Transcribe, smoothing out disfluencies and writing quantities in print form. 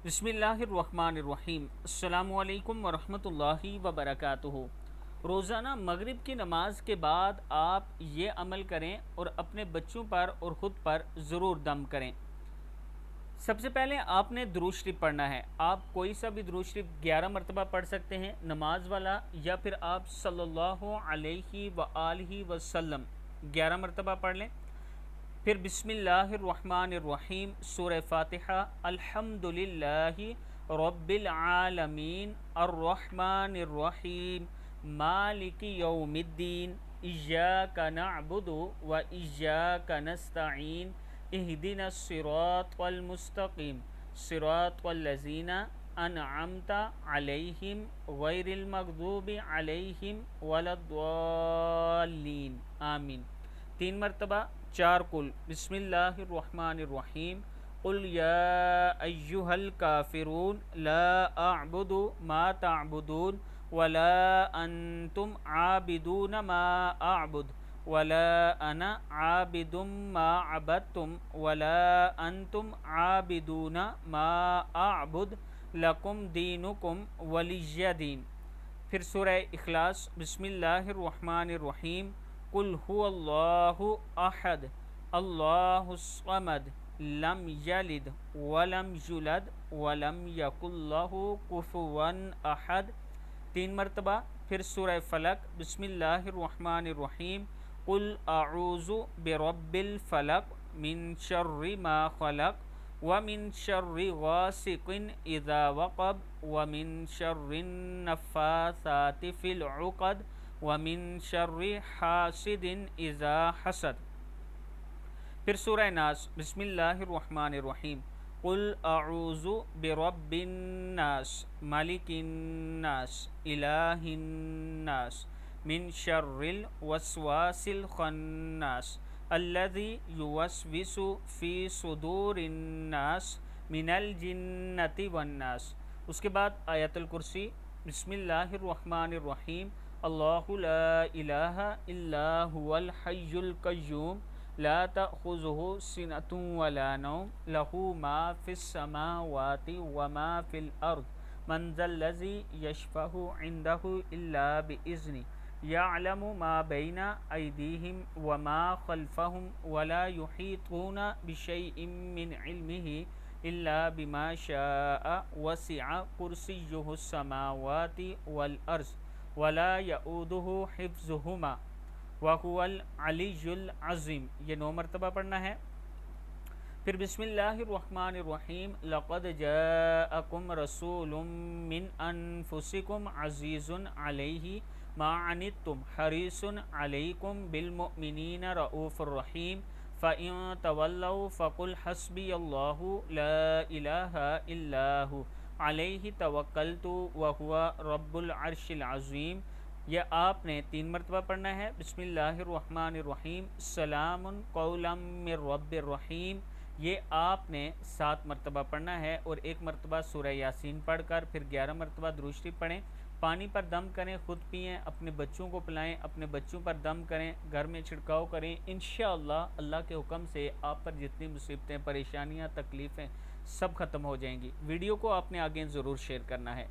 بسم اللہ الرحمن الرحیم۔ السلام علیکم ورحمۃ اللہ وبرکاتہ۔ روزانہ مغرب کی نماز کے بعد آپ یہ عمل کریں اور اپنے بچوں پر اور خود پر ضرور دم کریں۔ سب سے پہلے آپ نے درود شریف پڑھنا ہے۔ آپ کوئی سا بھی درود شریف 11 مرتبہ پڑھ سکتے ہیں نماز والا، یا پھر آپ صلی اللہ علیہ وآلہ وسلم 11 مرتبہ پڑھ لیں۔ پھر بسم اللہ الرحمن الرحیم، سورہ فاتحہ، الحمدللہ رب العالمین، الرحمن الرحیم، مالک یوم الدین، ایاک نعبد و ایاک نستعین، اہدنا الصراط المستقیم، صراط الذین انعمت علیہم غیر المغضوب علیہم ولا الضالین، آمین۔ 3 مرتبہ 4 کل۔ بسم اللہ الرحمن الرحیم، قل یا ایہا الکافرون لا اعبد ما تعبدون ولا انتم عابدون ما اعبد ولا انا عابد ما عبدتم ولا انتم عابدون ما اعبد لکم دینکم ولی دین۔ پھر سورہ اخلاص، بسم اللہ الرحمن الرحیم، قل هو اللہ احد اللہ الصمد لم یلد ولم یولد ولم یکن لہ کفوا احد، 3 مرتبہ۔ پھر سورہ فلق، بسم اللہ الرحمن الرحیم، قل اعوذ برب الفلق من شر ما خلق ومن شر غاسق اذا وقب ومن شر النفاثات في العقد ومن شر حاسد اذا حسد۔ پھر سورہ ناس، بسم اللہ الرحمن الرحیم، قل اعوذ برب الناس ملک الناس الہ الناس من شر الوسواس الخناس الذی یوسوس فی صدور الناس من الجنۃ والناس۔ اس کے بعد آیت الکرسی، بسم اللہ الرحمن الرحیم، اللہ لا الہ الا هو الحی القیوم لا تأخذہ سنۃ ولا نوم لہ ما فی السماوات وما فی الارض من ذا الذی یشفع عندہ الا بإذنہ یعلم ما بین ایدیہم وما خلفہم ولا یحیطون بشیء من علمہ الا بما شاء وسع کرسیہ السماوات والارض ولا یؤودہ حفظہما وَهُوَ الْعَلِيُّ الْعَظِيمُ، یہ 9 مرتبہ پڑھنا ہے۔ پھر بسم اللہ الرحمن الرحیم، لَقَدْ جَاءَكُمْ رَسُولٌ مِّنْ أَنفُسِكُمْ عَزِيزٌ عَلَيْهِ مَا عَنِتُّمْ حَرِيصٌ عَلَيْكُمْ بِالْمُؤْمِنِينَ رَءُوفٌ رَحِيمٌ فَإِن تَوَلَّوْا فَقُلْ حَسْبِيَ اللَّهُ لَا إِلَٰهَ إِلَّا هُوَ عَلَيْهِ تَوَكَّلْتُ وَهُوَ رَبُّ الْعَرْشِ الْعَظِيمِ۔ یہ آپ نے 3 مرتبہ پڑھنا ہے۔ بسم اللہ الرحمن الرحیم، سلام قولا من رب الرحیم، یہ آپ نے 7 مرتبہ پڑھنا ہے، اور 1 مرتبہ سورہ یاسین پڑھ کر پھر 11 مرتبہ درود شریف پڑھیں۔ پانی پر دم کریں، خود پئیں، اپنے بچوں کو پلائیں، اپنے بچوں پر دم کریں، گھر میں چھڑکاؤ کریں۔ انشاءاللہ اللہ کے حکم سے آپ پر جتنی مصیبتیں، پریشانیاں، تکلیفیں سب ختم ہو جائیں گی۔ ویڈیو کو آپ نے آگے ضرور شیئر کرنا ہے۔